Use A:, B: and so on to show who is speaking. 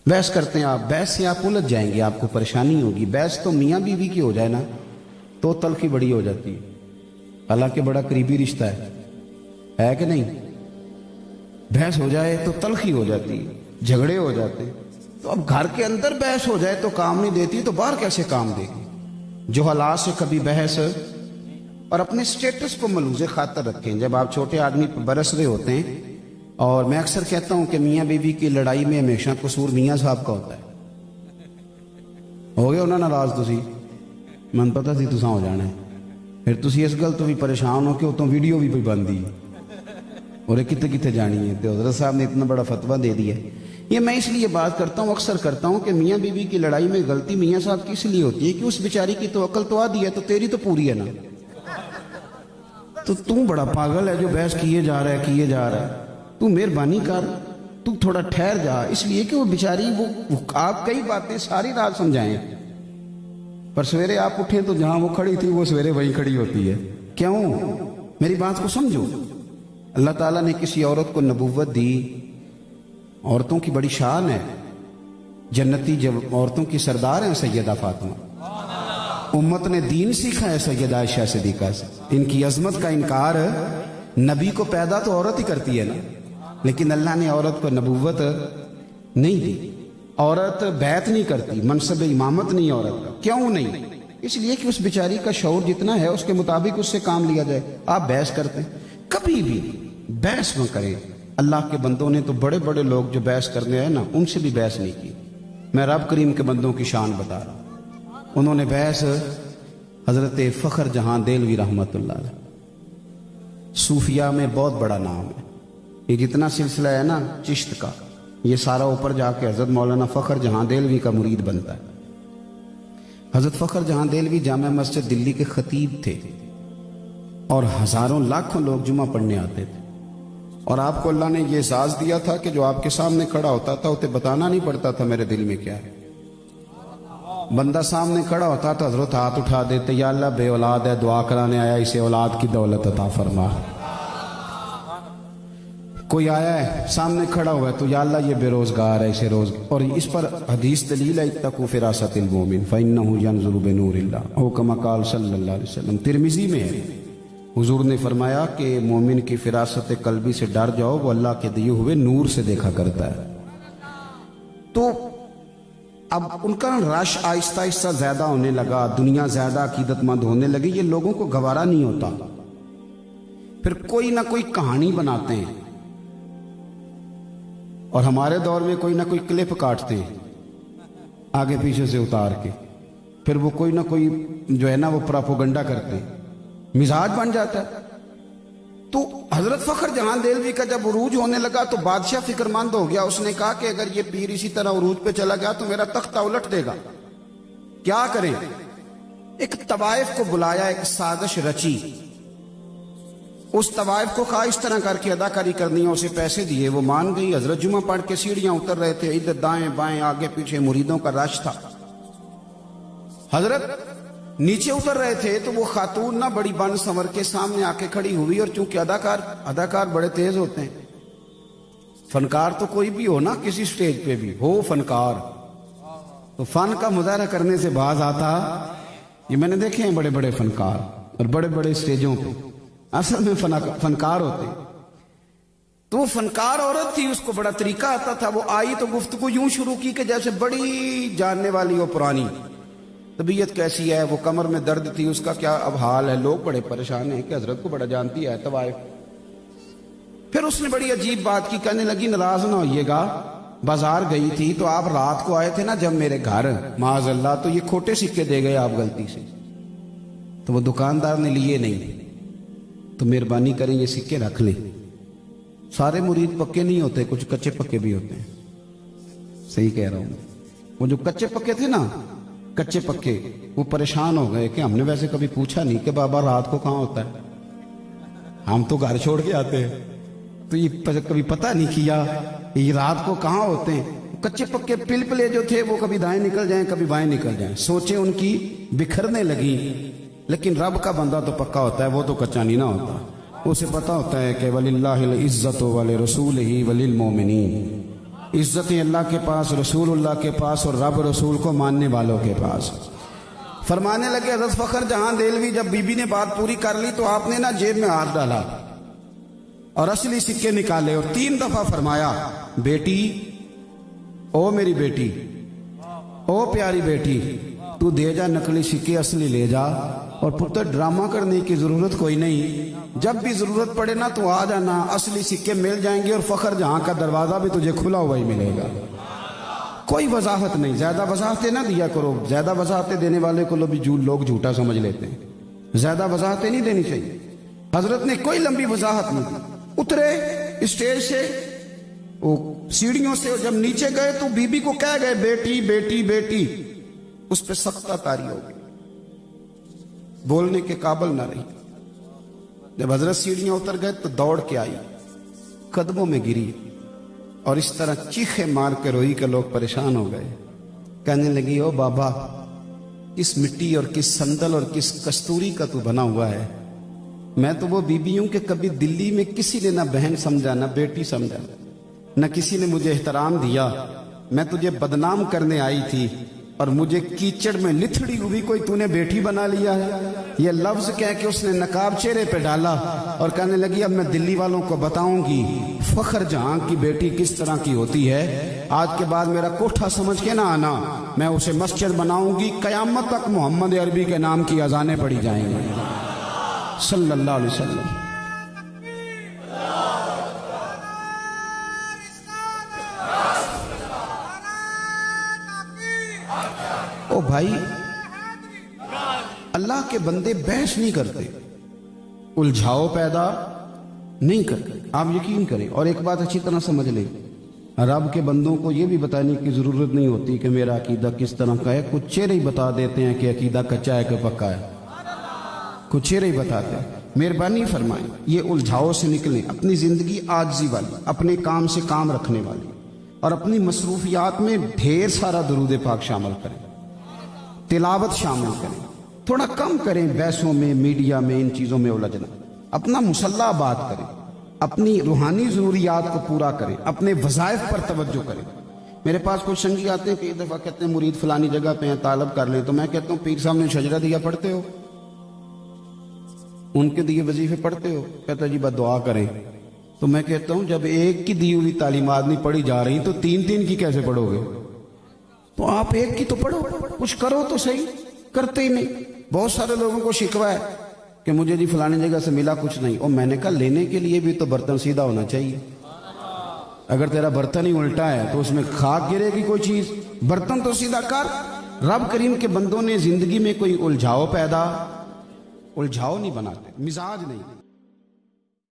A: بحث کرتے ہیں آپ، بحث سے آپ الجھ جائیں گے، آپ کو پریشانی ہوگی۔ بحث تو میاں بیوی کی ہو جائے نا تو تلخی بڑی ہو جاتی ہے، حالانکہ بڑا قریبی رشتہ ہے کہ نہیں؟ بحث ہو جائے تو تلخی ہو جاتی ہے، جھگڑے ہو جاتے ہیں۔ تو اب گھر کے اندر بحث ہو جائے تو کام نہیں دیتی تو باہر کیسے کام دے گی؟ جو حالات سے کبھی بحث، اور اپنے سٹیٹس کو ملوز خاطر رکھیں۔ جب آپ چھوٹے آدمی پر برس رہے ہوتے ہیں، اور میں اکثر کہتا ہوں کہ میاں بیوی کی لڑائی میں ہمیشہ قصور میاں صاحب کا ہوتا ہے۔ ہو گیا انہوں ناراض تسی؟ من پتا سی تساں ہو جانا ہے، پھر تسی اس گل تو بھی پریشان ہو کہ اتوں ویڈیو بھی پہ بندی اور کتنے کتنے جانی ہے، تو حضرت صاحب نے اتنا بڑا فتویٰ دے دیا ہے۔ یہ میں اس لیے بات کرتا ہوں، اکثر کرتا ہوں کہ میاں بیوی کی لڑائی میں غلطی میاں صاحب کی اس لیے ہوتی ہے کہ اس بیچاری کی تو عقل تو آدھی ہے، تو تیری تو پوری ہے نا، تو بڑا پاگل ہے جو بحث کیے جا رہا ہے۔ تو مہربانی کر، تو تھوڑا ٹھہر جا، اس لیے کہ وہ بیچاری وہ آپ کئی باتیں ساری رات سمجھائیں، پر سویرے آپ اٹھیں تو جہاں وہ کھڑی تھی وہ سویرے وہیں کھڑی ہوتی ہے۔ کیوں؟ میری بات کو سمجھو۔ اللہ تعالیٰ نے کسی عورت کو نبوت دی، عورتوں کی بڑی شان ہے، جنتی جب عورتوں کی سردار ہیں سیدہ فاطمہ، امت نے دین سیکھا ہے سیدہ عائشہ صدیقہ سے۔ ان کی عظمت کا انکار، نبی کو پیدا تو عورت ہی کرتی ہے نا، لیکن اللہ نے عورت کو نبوت نہیں دی، عورت بیعت نہیں کرتی، منصب امامت نہیں عورت کا۔ کیوں نہیں؟ اس لیے کہ اس بیچاری کا شعور جتنا ہے اس کے مطابق اس سے کام لیا جائے۔ آپ بحث کرتے ہیں، کبھی بھی بحث نہ کریں۔ اللہ کے بندوں نے تو بڑے بڑے لوگ جو بحث کرنے آئے نا، ان سے بھی بحث نہیں کی۔ میں رب کریم کے بندوں کی شان بتا رہا ہوں۔ انہوں نے بحث حضرت فخر جہاں دہلوی رحمۃ اللہ علیہ، صوفیہ میں بہت بڑا نام ہے، یہ جتنا سلسلہ ہے نا چشت کا، یہ سارا اوپر جا کے حضرت مولانا فخر جہاں دہلوی کا مرید بنتا ہے۔ حضرت فخر جہاں دہلوی جامع مسجد دلی کے خطیب تھے، اور ہزاروں لاکھوں لوگ جمعہ پڑھنے آتے تھے، اور آپ کو اللہ نے یہ اعزاز دیا تھا کہ جو آپ کے سامنے کھڑا ہوتا تھا اسے بتانا نہیں پڑتا تھا میرے دل میں کیا ہے۔ بندہ سامنے کھڑا ہوتا تو حضرت ہاتھ اٹھا دیتے، یا اللہ بے اولاد ہے، دعا کرانے آیا، اسے اولاد کی دولت عطا فرما۔ کوئی آیا ہے سامنے کھڑا ہوا ہے تو یا اللہ یہ بے روزگار ہے، اسے روزگار۔ اور اس پر حدیث دلیل ہے، اتقوا فراست المومن فإنہ ینظر بنور اللہ، او کما قال صلی اللہ علیہ وسلم، ترمذی میں ہے۔ حضور نے فرمایا کہ مومن کی فراست قلبی سے ڈر جاؤ، وہ اللہ کے دیے ہوئے نور سے دیکھا کرتا ہے۔ تو اب ان کا رش آہستہ آہستہ زیادہ ہونے لگا، دنیا زیادہ عقیدت مند ہونے لگی، یہ لوگوں کو گوارا نہیں ہوتا، پھر کوئی نہ کوئی کہانی بناتے ہیں، اور ہمارے دور میں کوئی نہ کوئی کلپ کاٹتے ہیں آگے پیچھے سے اتار کے، پھر وہ کوئی نہ کوئی جو ہے نا وہ پراپوگنڈا کرتے ہیں، مزاج بن جاتا ہے۔ تو حضرت فخر جہاں دہلوی کا جب عروج ہونے لگا تو بادشاہ فکر مند ہو گیا، اس نے کہا کہ اگر یہ پیر اسی طرح عروج پہ چلا گیا تو میرا تختہ الٹ دے گا، کیا کریں؟ ایک طوائف کو بلایا، ایک سازش رچی، اس طوائف کو کہا اس طرح کر کے اداکاری کرنی ہے، اسے پیسے دیے، وہ مان گئی۔ حضرت جمعہ پڑھ کے سیڑھیاں اتر رہے تھے، ادھر دائیں بائیں آگے پیچھے مریدوں کا رش تھا، حضرت نیچے اتر رہے تھے تو وہ خاتون نہ بڑی بن سنور کے سامنے آ کے کھڑی ہوئی، اور چونکہ اداکار بڑے تیز ہوتے ہیں، فنکار تو کوئی بھی ہو نا، کسی سٹیج پہ بھی ہو فنکار، تو فن کا مظاہرہ کرنے سے باز آتا۔ یہ میں نے دیکھے ہیں بڑے بڑے فنکار، اور بڑے بڑے سٹیجوں پہ اصل میں فنکار ہوتے۔ تو وہ فنکار عورت تھی، اس کو بڑا طریقہ آتا تھا، وہ آئی تو گفتگو یوں شروع کی کہ جیسے بڑی جاننے والی ہو پرانی، طبیعت کیسی ہے، وہ کمر میں درد تھی، اس کا کیا اب حال ہے، لوگ بڑے پریشان ہیں کہ حضرت کو بڑا جانتی ہے طوائف۔ پھر اس نے بڑی عجیب بات کی، کہنے لگی ناراض نہ ہوئیے گا، بازار گئی تھی تو آپ رات کو آئے تھے نا جب میرے گھر، معاذ اللہ، تو یہ کھوٹے سکے دے گئے آپ غلطی سے، تو وہ دکاندار نے لیے نہیں، تو مہربانی کریں یہ سکے رکھ لیں۔ سارے مرید پکے نہیں ہوتے، کچھ کچے پکے بھی ہوتے ہیں، صحیح کہہ رہا ہوں۔ وہ جو کچے پکے تھے نا، کچے پکے، وہ پریشان ہو گئے کہ ہم نے ویسے کبھی پوچھا نہیں کہ بابا رات کو کہاں ہوتا ہے، ہم تو گھر چھوڑ کے آتے ہیں، تو یہ کبھی پتہ نہیں کیا یہ رات کو کہاں ہوتے ہیں۔ کچے پکے پلپلے جو تھے وہ کبھی دائیں نکل جائیں کبھی بائیں نکل جائیں، سوچیں ان کی بکھرنے لگی۔ لیکن رب کا بندہ تو پکا ہوتا ہے، وہ تو کچا نہیں نہ ہوتا، اسے پتہ ہوتا ہے کہ وَلِلَّهِ الْعِزَّةُ وَلِرَسُولِهِ وَلِلْمُؤْمِنِينَ، عزتیں اللہ کے پاس، رسول اللہ کے پاس اور رب رسول کو ماننے والوں کے پاس۔ فرمانے لگے حضرت فخر جہاں دہلوی، جب بی بی نے بات پوری کر لی تو آپ نے نا جیب میں ہاتھ ڈالا اور اصلی سکے نکالے اور 3 دفعہ فرمایا، بیٹی، او میری بیٹی، او پیاری بیٹی، تو دے جا نقلی سکے، اصلی لے جا، اور پتر ڈرامہ کرنے کی ضرورت کوئی نہیں، جب بھی ضرورت پڑے نا تو آ جانا، اصلی سکے مل جائیں گے اور فخر جہاں کا دروازہ بھی تجھے کھلا ہوا ہی ملے گا۔ کوئی وضاحت نہیں، زیادہ وضاحتیں نہ دیا کرو، زیادہ وضاحتیں دینے والے کو لوگ جھوٹا سمجھ لیتے ہیں، زیادہ وضاحتیں نہیں دینی چاہیے۔ حضرت نے کوئی لمبی وضاحت نہیں دی، اترے اسٹیج سے، وہ سیڑھیوں سے جب نیچے گئے تو بی بی کو کہہ گئے، بیٹی بیٹی بیٹی، اس پہ سختہ طاری ہو گئی، بولنے کے قابل نہ رہی۔ جب حضرت سیڑھیاں اتر گئے تو دوڑ کے آئی، قدموں میں گری اور اس طرح چیخے مار کے روئی کہ لوگ پریشان ہو گئے، کہنے لگی، او بابا، کس مٹی اور کس سندل اور کس کستوری کا تو بنا ہوا ہے؟ میں تو وہ بی بی ہوں کہ کبھی دلی میں کسی نے نہ بہن سمجھا نہ بیٹی سمجھا، نہ کسی نے مجھے احترام دیا، میں تجھے بدنام کرنے آئی تھی اور مجھے کیچڑ میں لتھڑی ہوئی کوئی تو نے بیٹی بنا لیا ہے۔ یہ لفظ کہہ کے اس نے نقاب چہرے پہ ڈالا اور کہنے لگی، اب میں دلی والوں کو بتاؤں گی فخر جہاں کی بیٹی کس طرح کی ہوتی ہے، آج کے بعد میرا کوٹھا سمجھ کے نہ آنا، میں اسے مسجد بناؤں گی، قیامت تک محمد عربی کے نام کی اذانیں پڑھی جائیں گی، صلی اللہ علیہ وسلم۔ او بھائی، اللہ کے بندے بحث نہیں کرتے، الجھاؤ پیدا نہیں کرتے، آپ یقین کریں۔ اور ایک بات اچھی طرح سمجھ لیں، رب کے بندوں کو یہ بھی بتانے کی ضرورت نہیں ہوتی کہ میرا عقیدہ کس طرح کا ہے، کچھ چہرے ہی بتا دیتے ہیں کہ عقیدہ کچا ہے کہ پکا ہے، کچھ چہرے ہی بتاتے ہیں۔ مہربانی فرمائیں، یہ الجھاؤ سے نکلیں، اپنی زندگی عاجزی والی، اپنے کام سے کام رکھنے والی، اور اپنی مصروفیات میں ڈھیر سارا درود پاک شامل کریں، تلاوت شامل کریں، تھوڑا کم کریں بحثوں میں، میڈیا میں، ان چیزوں میں الجھنا، اپنا مسلح آباد کریں، اپنی روحانی ضروریات کو پورا کریں، اپنے وظائف پر توجہ کریں۔ میرے پاس کچھ سنگی آتے ہیں کہ ایک دفعہ کہتے ہیں مرید فلانی جگہ پہ ہیں، طالب کر لیں، تو میں کہتا ہوں پیر صاحب نے شجرہ دیا پڑھتے ہو؟ ان کے دیے وظیفے پڑھتے ہو؟ کہتا جی بس دعا کریں۔ تو میں کہتا ہوں جب ایک کی دی ہوئی تعلیمات نہیں پڑھی جا رہی تو 3 کی کیسے پڑھو گے؟ تو آپ ایک کی تو پڑھو، کچھ کرو تو صحیح، کرتے ہی نہیں۔ بہت سارے لوگوں کو شکوہ ہے کہ مجھے جی فلانی جگہ سے ملا کچھ نہیں، اور میں نے کہا لینے کے لیے بھی تو برتن سیدھا ہونا چاہیے، اگر تیرا برتن ہی الٹا ہے تو اس میں خاک گرے گی کوئی چیز، برتن تو سیدھا کر۔ رب کریم کے بندوں نے زندگی میں کوئی الجھاؤ نہیں بناتے، مزاج نہیں۔